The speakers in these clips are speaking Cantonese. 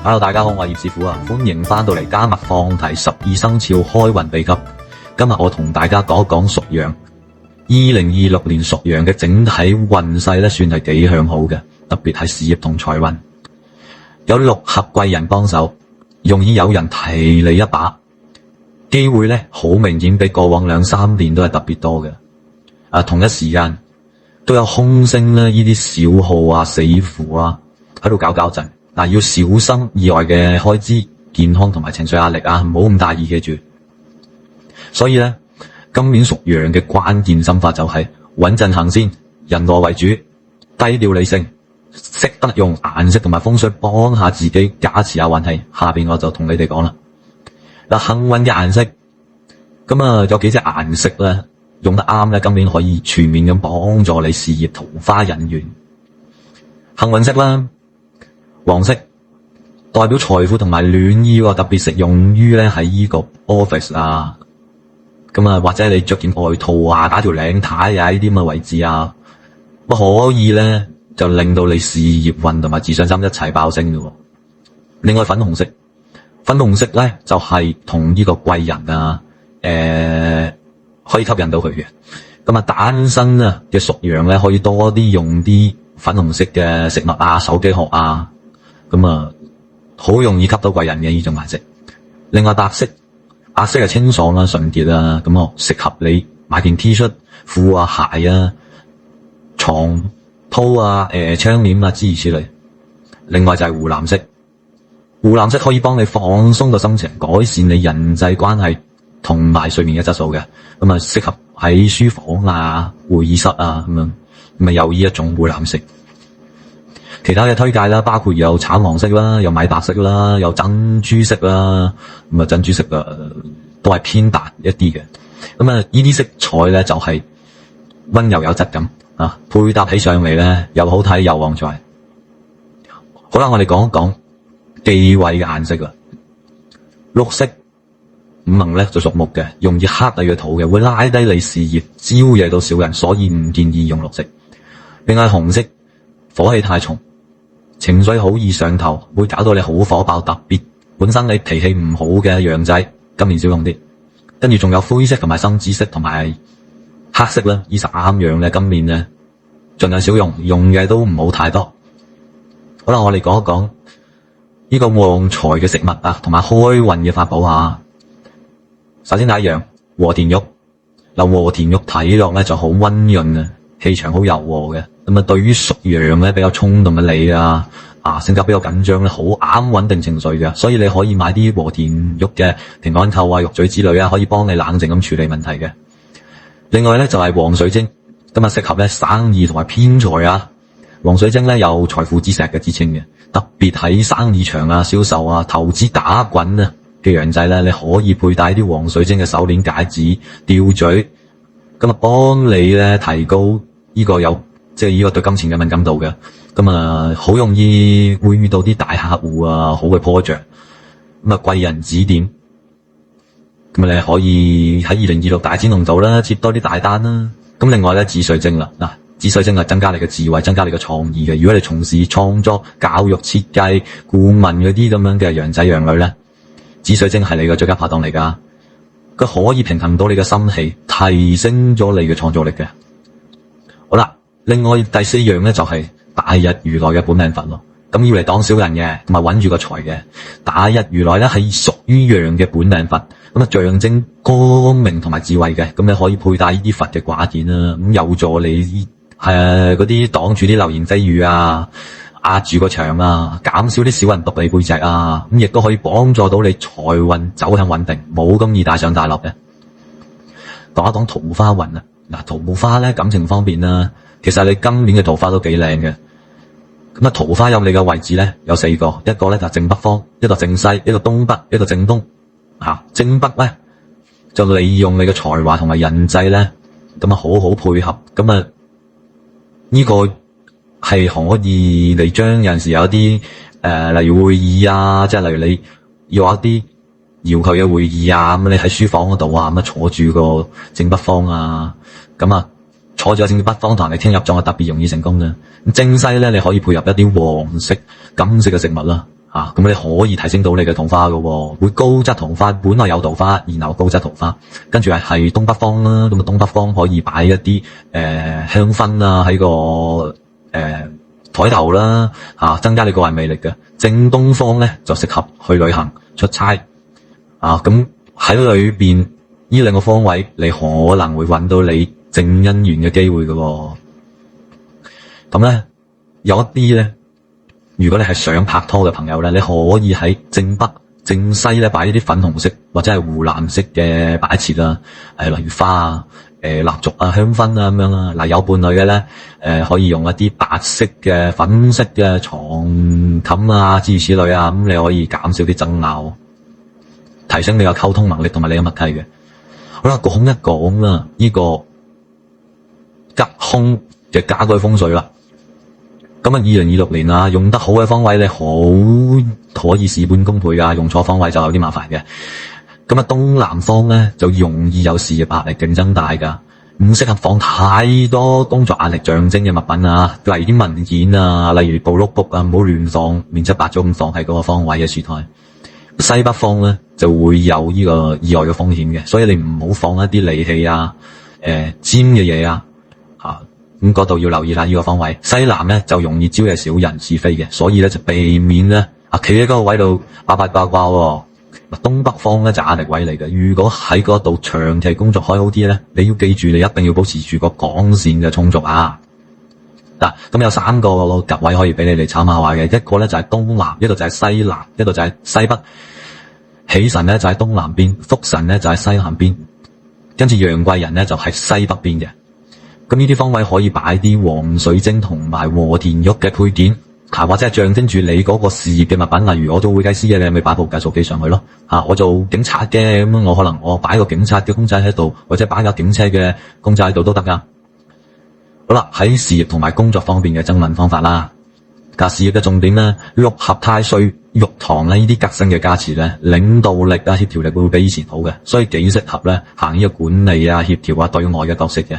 Hello， 大家好，我係葉師傅啊，歡迎翻到嚟加密放題12生肖開運秘笈。今日我同大家講一講屬羊。2026年屬羊嘅整體運勢咧，算係幾向好嘅，特別係事業同財運，有六合貴人幫手，容易有人提你一把，機會咧好明顯比過往2-3年都係特別多嘅。同一時間都有空星咧，呢啲小耗啊、死符啊喺度搞震。但要小心意外嘅開支、健康同埋情緒壓力啊，唔好咁大意，記住。所以咧，今年屬羊嘅關鍵心法就係穩陣行先，人和為主，低調理性，識得用顏色同埋風水幫下自己，加持下運氣。下邊我就同你哋講啦。幸運嘅顏色，咁有幾隻顏色咧用得啱咧，今年可以全面咁幫助你事業桃花人緣。幸運色啦，黃色代表財富同埋暖意，特別適用於咧喺呢個 office 啊，或者你着件外套啊，打條領呔啊呢啲咁嘅位置啊，可以咧就令到你事業運同埋自信心一齊爆升嘅。另外粉紅色咧就係同呢個貴人啊，可以吸引到佢嘅。單身啊嘅屬羊咧可以多啲用啲粉紅色嘅食物啊、手機殼啊。好容易吸到貴人嘅呢種顏色。另外白色係清爽啦、純潔啦，適合你買件 T 恤、褲啊、鞋啊、床鋪啊、窗簾啊諸如此類。另外就係湖藍色可以幫你放鬆個心情，改善你人際關係同埋睡眠嘅質素嘅。適合喺書房啊、會議室啊咁有呢一種湖藍色。其他嘅推介啦，包括有橙黃色啦，有米白色啦，有珍珠色啦，珍珠色都係偏淡一啲嘅。呢啲色彩咧就係溫柔有質感啊，配搭起上嚟咧又好睇又旺財。好啦，我哋講一講忌諱嘅顏色啦。綠色五行咧就屬木嘅，容易克你嘅土嘅，會拉低你事業，招惹到小人，所以唔建議用綠色。另外紅色火氣太重，情緒好易上頭，會搞到你好火爆，特別本身你脾氣唔好嘅羊仔，今年少用啲。跟住仲有灰色同埋深紫色同埋黑色啦，呢3樣咧今年咧盡量少用，用嘅都唔好太多。好啦，我哋講一講呢個旺財嘅食物啊，同埋開運嘅法寶啊。首先第一樣和田玉，和田玉睇落咧就好溫潤啊，氣場好柔和嘅。對於屬羊咧比較衝動嘅你啊，性格比較緊張咧，好啱穩定情緒嘅，所以你可以買啲和田玉嘅平安扣啊、玉嘴之類啊，可以幫你冷靜咁處理問題嘅。另外咧就係黃水晶，適合咧生意同埋偏財啊。黃水晶咧有財富之石嘅之稱嘅，特別喺生意場啊、銷售啊、投資打滾啊嘅羊仔咧，你可以佩戴啲黃水晶嘅手鏈、戒指、吊墜，幫你咧提高呢個呢個對金錢嘅敏感度嘅。好容易會遇到啲大客戶啊，好嘅 project，貴人指點，你可以喺2026大展龍道啦，接多啲大單啦。另外咧紫水晶啦，紫水晶係增加你嘅智慧，增加你嘅創意嘅。如果你從事創作、教育、設計、顧問嗰啲咁樣嘅羊仔羊女咧，紫水晶係你嘅最佳拍檔嚟噶，佢可以平衡到你嘅心氣，提升咗你嘅創造力嘅。好啦，另外第4樣咧就係大日如來嘅本命佛咯。要嚟擋小人嘅，同埋穩住個財嘅。大日如來咧係屬於羊嘅本命佛，象徵光明同埋智慧嘅。你可以佩戴呢啲佛嘅掛件啦，有助你嗰啲擋住啲流言蜚語啊，壓住個場啊，減少啲小人獨你背脊啊。亦都可以幫助到你財運走向穩定，冇咁易大上大落嘅。講一講桃花運啊。桃花咧感情方面啦，其實你今年嘅桃花都幾靚嘅。桃花有你嘅位置咧有4個，一個咧就正北方，一個正西，一個東北，一個正東。正北咧就利用你嘅才華同埋人際咧，好好配合。呢個係可以你將有陣時有一啲例如會議啊，即係例如你要一啲遙距嘅會議啊，你喺書房嗰度啊，坐住個正北方啊，坐住正北方同人哋傾合作係特別容易成功嘅。正西咧，你可以配合一啲黃色、金色嘅食物啦，咁你可以提升到你嘅桃花喎，會高質桃花，本來有桃花，然後高質桃花，跟住係東北方啦，咁啊東北方可以擺一啲香薰啊喺個台頭啦，增加你個人魅力嘅。正東方咧就適合去旅行出差，咁喺裏邊呢兩個方位，你可能會揾到你正姻緣嘅機會嘅。咁咧有一啲咧。如果你係想拍拖嘅朋友咧，你可以喺正北、正西咧擺呢啲粉紅色或者係湖藍色嘅擺設啦，例如花啊、蠟燭啊、香薰啊咁樣啦。嗱，有伴侶嘅咧，可以用一啲白色嘅、粉色嘅床冚啊，諸如此類啊，咁你可以減少啲爭拗，提升你嘅溝通能力同埋你嘅默契嘅。好啦，講一講啦，呢個吉凶嘅家居風水啦。咁2026年啊，用得好嘅方位你好可以事半功倍噶，用錯方位就有啲麻煩嘅。咁東南方咧就容易有事業壓力、競爭大噶，唔適合放太多工作壓力象徵嘅物品啊，例如啲文件啊，例如部 notebook 啊，唔好亂放，亂七八糟咁放喺嗰個方位嘅書台。西北方咧就會有呢個意外嘅風險嘅，所以你唔好放一啲利器啊、尖嘅嘢啊，咁嗰度要留意啦，呢個方位。西南咧就容易招惹小人是非嘅，所以咧就避免咧企喺嗰個位度八八卦卦。東北方咧就壓力位嚟嘅，如果喺嗰度長期工作開好啲咧，你要記住你一定要保持住個光線嘅充足啊。嗱，咁有3個夾位可以俾你哋參考下嘅，一個咧就係東南，一個就係西南，一個就係西北。喜神咧就喺東南邊，福神咧就喺西南邊，跟住陽貴人咧就喺西北邊嘅。咁呢啲方位可以擺啲黃水晶同埋和田玉嘅配件，或者係象徵住你嗰個事業嘅物品。例如我做會計師嘅，你咪擺部計數機上去咯。我做警察嘅，咁我可能我擺個警察嘅公仔喺度，或者擺架警車嘅公仔喺度都得噶。好啦，喺事業同埋工作方面嘅增運方法啦。事業嘅重點咧，6合太歲、玉堂咧，呢啲吉星嘅加持咧，領導力啊、協調力會比以前好嘅，所以幾適合咧行呢個管理啊、協調啊、對外嘅角色嘅。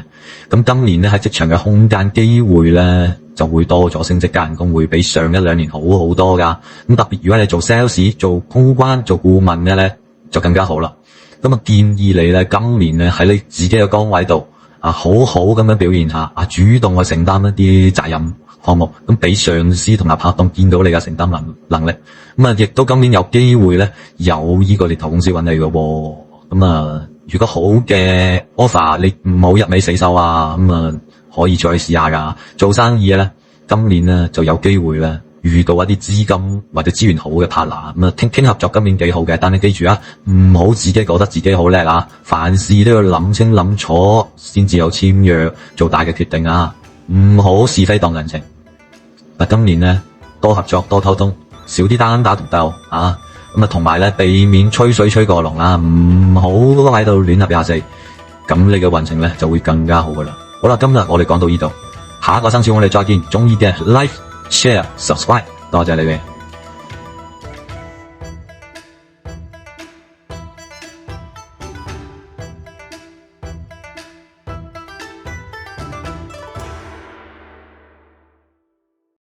咁今年咧喺職場嘅空間機會咧就會多咗，升職加人工會比上1-2年好好多噶。咁特別如果你做 sales、做公關、做顧問嘅咧，就更加好啦。咁建議你咧今年咧喺你自己嘅崗位度好好咁樣表現下，主動去承擔一啲責任項目，咁俾上司同埋拍檔見到你嘅承擔能力，咁亦都今年有機會咧有呢個獵頭公司揾你嘅喎，咁如果好嘅 offer 你唔好一味死守啊，咁可以再試下噶。做生意咧今年咧就有機會咧遇到一啲資金或者資源好嘅 partner，咁傾合作今年幾好嘅，但你記住啊，唔好自己覺得自己好叻啊，凡事都要諗清諗楚先至有簽約做大嘅決定啊，唔好是非當人情。今年咧多合作多溝通，少啲單打獨鬥啊，同埋咧避免吹水吹過龍啦，唔好喺度亂噏24，咁你嘅運程咧就會更加好噶啦。好啦，今日我哋講到呢度，下一個生肖我哋再見，中意嘅 like、share、subscribe，多謝你哋。